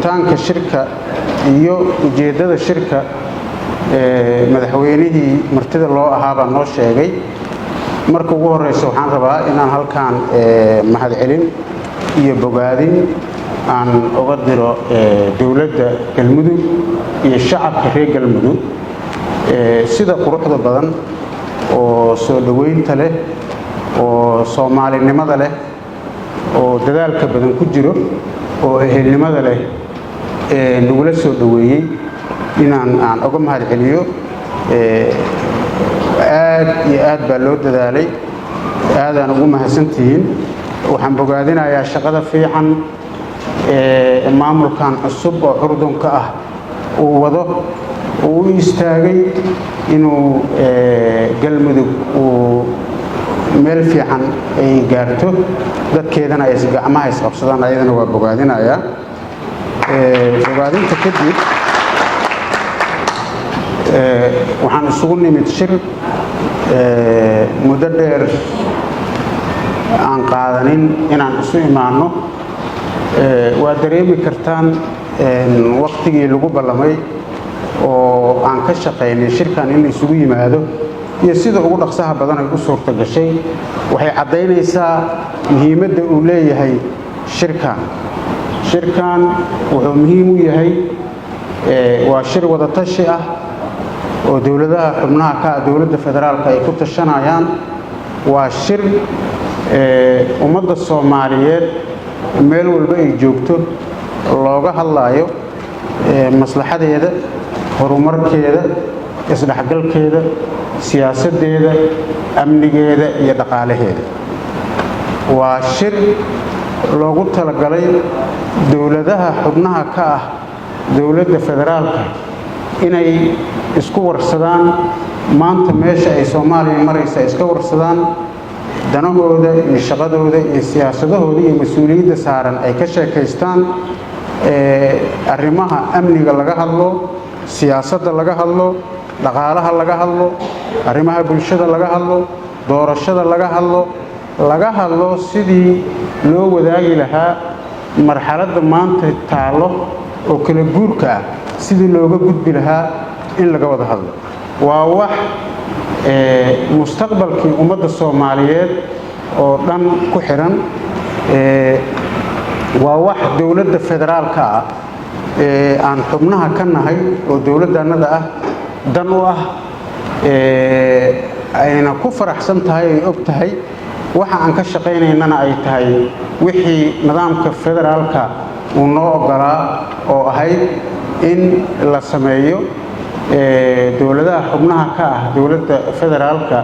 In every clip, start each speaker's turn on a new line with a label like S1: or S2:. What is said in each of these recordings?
S1: furitaanka shirka iyo ujeedada shirka madaxweynihii martida loo ahaabaa noo sheegay. marka ugu horeysa waxaan rabaa inaan halkaan mahadcelin iyo bogaadin aan uga diro dowladda galmudug iyo shacabka reer galmudug sida quruxda badan oo soo dhaweynta leh oo Soomaalinimada leh oo dadaalka badan ku jiro oo ehelnimada leh nagula soo dhaweeyay inaan uga mahadceliyo. aad iyo aad baa loo dadaalay, aadaan ugu mahadsantihiin. waxaan bogaadinayaa shaqada fiican maamulkan cusub oo curdunka ah uu wado, uu istaagay inuu galmudug uu meel fiican ay gaarto, dadkeedana ay gacmaha isqabsadaan. ayadana waa bogaadinayaa. bogaadinta kadib waxaan isugu nimid shir muddo dheer aan qaadanin inaan isu imaano. waa dareemi kartaan waqtigii lagu ballamay oo aan ka shaqaynay shirkan in la isugu yimaado iyo sida ugu dhaqsaha badan ay u suurta gashay waxay caddaynaysaa muhiimadda uu leeyahay shirkan. shirkan wuxuu muhiim u yahay waa shir wada tashi ah oo dowladaha xubnaha ka dowladda federaalka ay ku tashanayaan. waa shir ummadda Soomaaliyeed meel walba ay joogto looga hadlayo maslaxadeeda, horumarkeeda, isdhexgalkeeda, siyaasadeeda, amnigeeda iyo dhaqaalaheeda. waa shir loogu talagalay dowladaha xubnaha ka ah dowladda federaalka inay isku warsadaan maanta meesha ay Soomaaliya maraysa, iska warsadaan danahooda iyo shaqadooda iyo siyaasadahooda iyo mas'uuliyadda saaran ay ka sheekaystaan. arrimaha amniga laga hadlo, siyaasadda laga hadlo, dhaqaalaha laga hadlo, arrimaha bulshada laga hadlo, doorashada laga hadlo sidii loo wadaagi lahaa marxaladda maanta taalo oo kala guurka ah, sidii looga gudbi lahaa in laga wada hadlo. waa wax mustaqbalkii ummadda Soomaaliyeed oo dhan ku xiran. waa wax dowladda federaalka ah aan xubnaha ka nahay oo dowladdanada ah dan u ah, ayna ku faraxsan tahay ay og tahay waxa aan ka shaqaynaynana ay tahay wixii nidaamka federaalka uu noo ogolaa oo ahayd in la sameeyo dowladaha xubnaha ka ah dowladda federaalka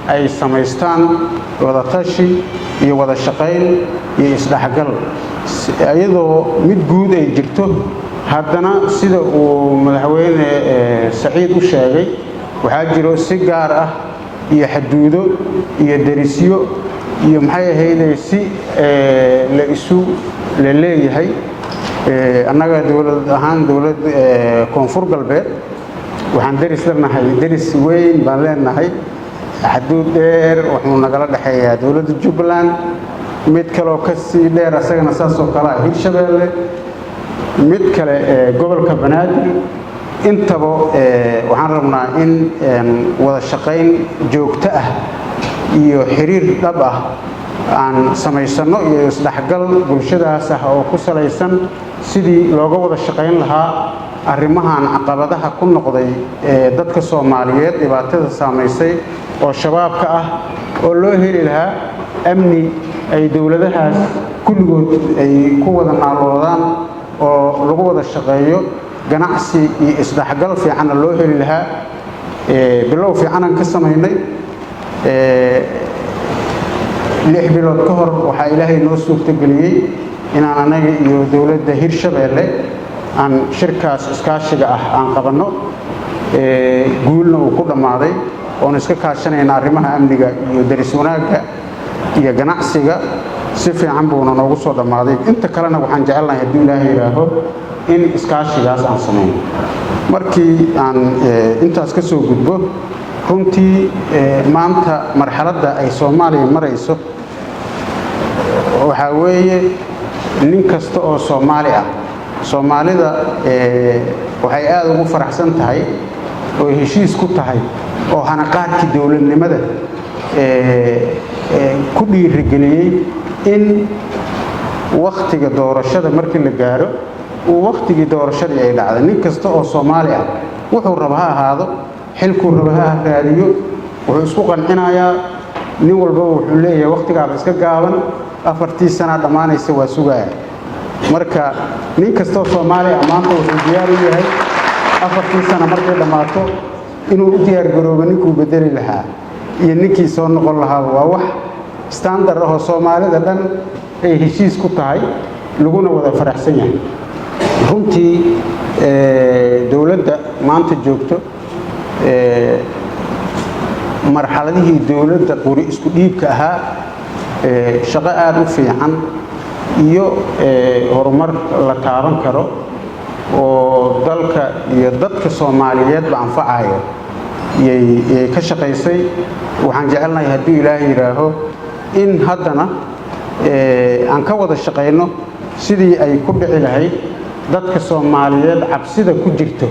S1: ay samaystaan wada tashi iyo wada shaqayn iyo isdhexgal iyadoo mid guud ay jirto. haddana sida uu madaxweyne Saciid u sheegay waxaa jiro si gaar ah iyo xuduudo iyo derisyo iyo maxay ahayd si la isu leeyahay. annaga dowlad ahaan dowlad koonfur galbeed waxaan deris leenahay, deris weyn baan leenahay, xuduud dheer wuxuu nagala dhaxeeyaa dowladda Jubbaland, mid kale oo ka sii dheer asagana saas oo kale ah Hirshabeelle, mid kale gobolka Banaadir. intaba waxaan rabnaa in wada shaqayn joogto ah iyo xiriir dhab ah aan samaysano iyo isdhexgal bulshadaas ah oo ku salaysan sidii looga wada shaqayn lahaa arrimahan caqabadaha ku noqday dadka Soomaaliyeed dhibaatada saameysay oo shabaabka ah oo loo heli lahaa amni ay dowladahaas kulligood ay ku wada naaloodaan oo lagu wada shaqeeyo ganacsi iyo isdhexgal fiican loo heli lahaa. bilow fiican ka samaynay 6 bilood ka hor waxaa Ilaahay noo suurtageliyay inaan anaga iyo dowladda Hirshabeelle aan shirkaas iskaashiga ah aan qabanno. guulna uu ku dhamaaday oon iska kaashanayna arrimaha amniga iyo daris wanaagga iyo ganacsiga si fiican buuna noogu soo dhamaaday. inta kalena waxaan jecelnahay haddii Ilaahay yiraaho in iskaashigaas aan sameeyno. markii aan intaas ka soo gudbo runtii maanta marxaladda ay Soomaaliya marayso waxa weeye nin kasta oo Soomaali ah soomaalida waxay aad ugu faraxsan tahay oo heshiis ku tahay oo hanaqaadkii dowladnimada ku dhiirigeliyey in waqtiga doorashada markii la gaaro uu waqtigii doorashadii ay dhacday nin kasta oo Soomaali ah wuxuu raba ha ahaado xilku raba ha raadiyo wuxuu isku qancinayaa nin walba wuxuu leeyahay waqtiga iska gaaban 4 sano dhamaanaysa waa sugaya marka nin kasta oo Soomaali ah maanta wuxuu diyaar u yahay 4 sano markay dhamaato inuu u diyaar garoobo ninkuu bedeli lahaa iyo ninkii soo noqon lahaa waa wax standard ah oo Soomaalida dhan ay heshiis ku tahay laguna wada faraxsan yahay runtii dawladda maanta joogto marxaladihii dawladda qori isku dhiibka ahaa shaqo aad u fiican iyo horumar la taaban karo oo dalka iyo dadka Soomaaliyeed ba anfacayo yay ka shaqaysay waxaan jecelnahay haddii Ilaahay yiraaho in haddana aan ka wada shaqeyno sidii ay ku dhici lahayd dadka Soomaaliyeed cabsida ku jirto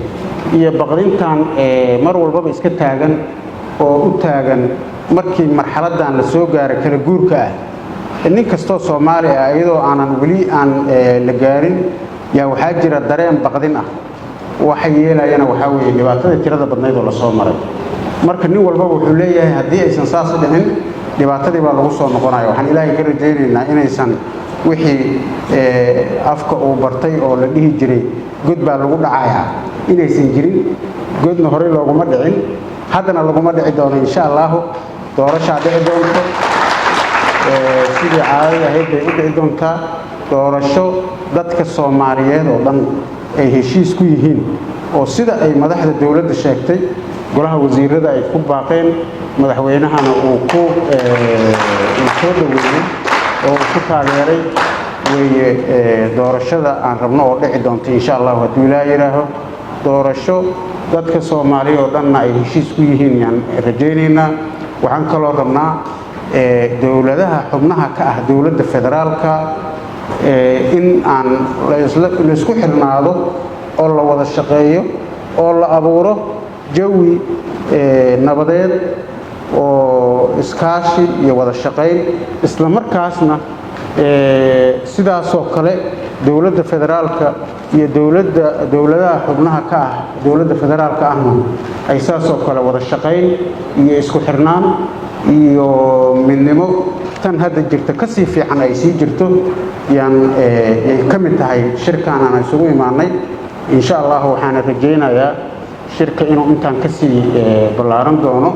S1: iyo baqrintan mar walba iska taagan oo u taagan markii marxaladan la soo gaaray kala guurka ah nin kasta Soomaali ah iyadoo aanan wali aan la gaarin yaa waxa jira dareen baqdin ah waxa yeelayana waxa weeye dhibaatada tirada badneed oo la soo maray marka nin walba wuxuu leeyahay haddii aysan saas dhicin dhibaatadii baa lagu soo noqonayo waxaan Ilaahay ka rajaynaynaa inaysan wixii afka uu bartay oo la dhihi jiray god baa lagu dhacayaa inaysan jirin godna hore looguma dhicin haddana laguma dhici doono insha Allah doorasho dhici doonto sidii caadi ahayd bay u dhici doontaa doorasho dadka Soomaaliyeed oo dhan ay heshiis ku yihiin oo sida ay madaxda dawladda sheegtay golaha wasiirada ay ku baaqeen madaxweynahana uu ku soo dhaweeyay oo ku taageeray way doorashada aan rabno oo dhici doonto insha Allah haddii Ilaahay yiraaho doorasho dadka Soomaaliyeed oo dhan ay heshiis ku yihiin yaan rajaynaynaa waxaan kaloo rabnaa dawladaha xubnaha ka ah dawladda federaalka in aan la isku xirnaado oo la wada shaqeeyo oo la abuuro jawi nabadeed oo iskaashi iyo wada shaqeyn isla markaasna sidaas oo kale dawladda federaalka iyo dawladaha xubnaha ka ah dawladda federaalka ahna ay saas oo kale wada shaqeyn iyo isku xirnaan iyo midnimo tan hadda jirta ka sii fiican ay sii jirto yaan ay ka mid tahay shirkan aan isugu imaanay insha Allah waxaan rajaynayaa shirka inuu intaan ka sii ballaaran doono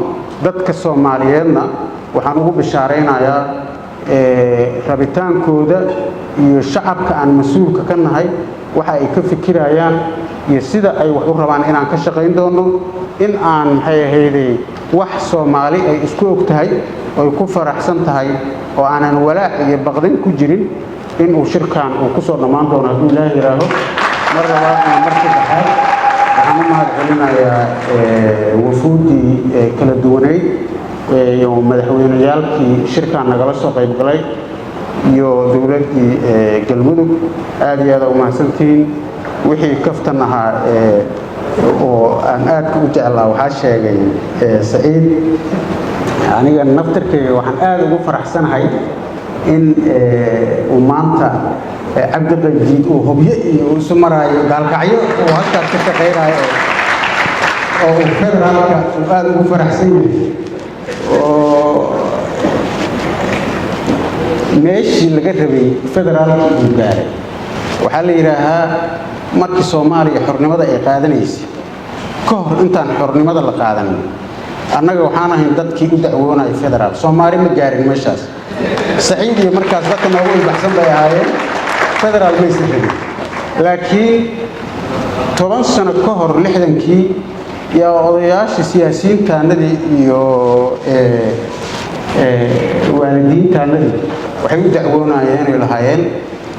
S1: dadka Soomaaliyeedna waxaan ugu bishaareynayaa rabitaankooda iyo shacabka aan mas'uulka ka nahay waxa ay ka fikirayaan iyo sida ay wax u rabaan inaan ka shaqeyn doono in aan maxay ahaydey wax Soomaali ay isku ogtahay oo ku faraxsan tahay oo aanan walaac iyo baqdin ku jirin in uu shirkan uu ku soo dhamaan doono haddii Ilaahay yiraaho mar labaad iyo mar saddexaad waxaan u mahadcelinayaa wafuudii kala duwaneyd iyo madaxweynayaalkii shirkan nagala soo qayb galay iyo dawladdii galmudug aad iyo aad u mahadsantihiin wixii kaftan ahaa oo aan aad u jeclaa waxaa sheegay Saciid aniga naftarkayga waxaan aad ugu faraxsanahay in uu maanta Cabdi Qajiid uu hubyo iyo uu sumaraayo gaalkacyo oo halkaas ka shaqeynayo oo federaalka uu aad ugu faraxsan yahay oo meeshii laga rabay federaalka uu gaaray waxaa la yiraahaa markii Soomaaliya xornimada ay qaadanaysay ka hor intaan xornimada la qaadan annaga waxaan ahayn dadkii u dacwoonay federaal Soomaali ma gaarin meeshaas Saciid iyo markaas dadka noogu ilbaxsan bay ahaayeen federaal ma isla rabin laakiin 10 sano ka hor 60kii yaa odayaashii siyaasiyiintaanadii iyo waalidiintaanadii waxay u dacwoonayeen inay lahaayeen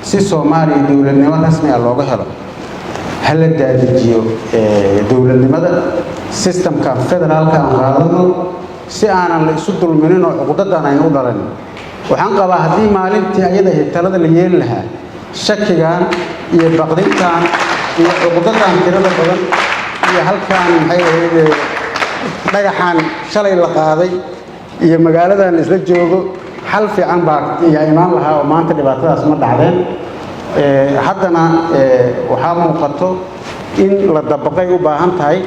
S1: si Soomaaliya dawladnimo rasmi ah looga helo hal daadijiyo dawladnimada systemka federaalka aan qaadano si aanan la isu dulminin oo uqdadan aynu u dhalan waxaan qabaa haddii maalintii ayada talada la yeeli lahaa shakigan iyo baqdintan iyo cuqdadan tirada badan iyo halkaan maxay ahayd dhagaxan shalay la qaaday iyo magaaladan isla joogo xal fiican baa imaan lahaa oo maanta dhibaatadaas ma dhacdeen haddana waxaa muuqato in la dabaqay u baahan tahay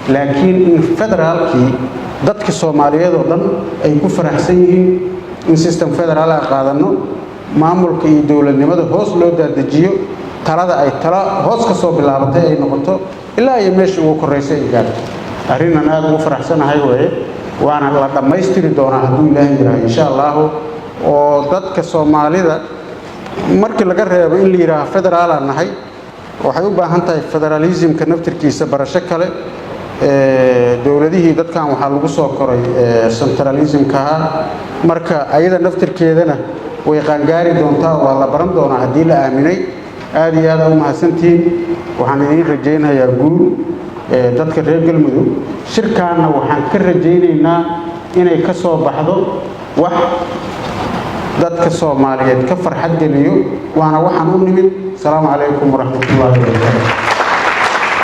S1: laakiin in federaalkii dadka Soomaaliyeed oo dhan ay ku faraxsan yihiin in system federaal ah qaadano maamulka iyo dawladnimada hoos loo daadajiyo talada ay tala hoos ka soo bilaabatay ay noqoto ilaa ay meesha ugu koreysay ay gaarto arrinnan aad ugu faraxsanahay weeye waana la dhamaystiri doonaa hadduu Ilaahay yiraahdo insha Allah oo dadka Soomaalida markii laga reebo in la yiraahdo federaal aan nahay waxay u baahan tahay federalismka naftirkiisa barasho kale dawladihii dadkan waxa lagu soo koray centralismka marka ayada naftirkeedana way qaangaari doontaa waa la baran doonaa haddii la aaminay aad iyo aad u mahadsantiin waxaan idin rajaynayaa guul dadka reer Galmudug shirkaana waxaan ka rajaynaynaa inay ka soo baxdo wax dadka Soomaaliyeed ka farxad geliyo waana waxaan u nimid salaamu calaykum waraxmatullaahi wabarakaatuh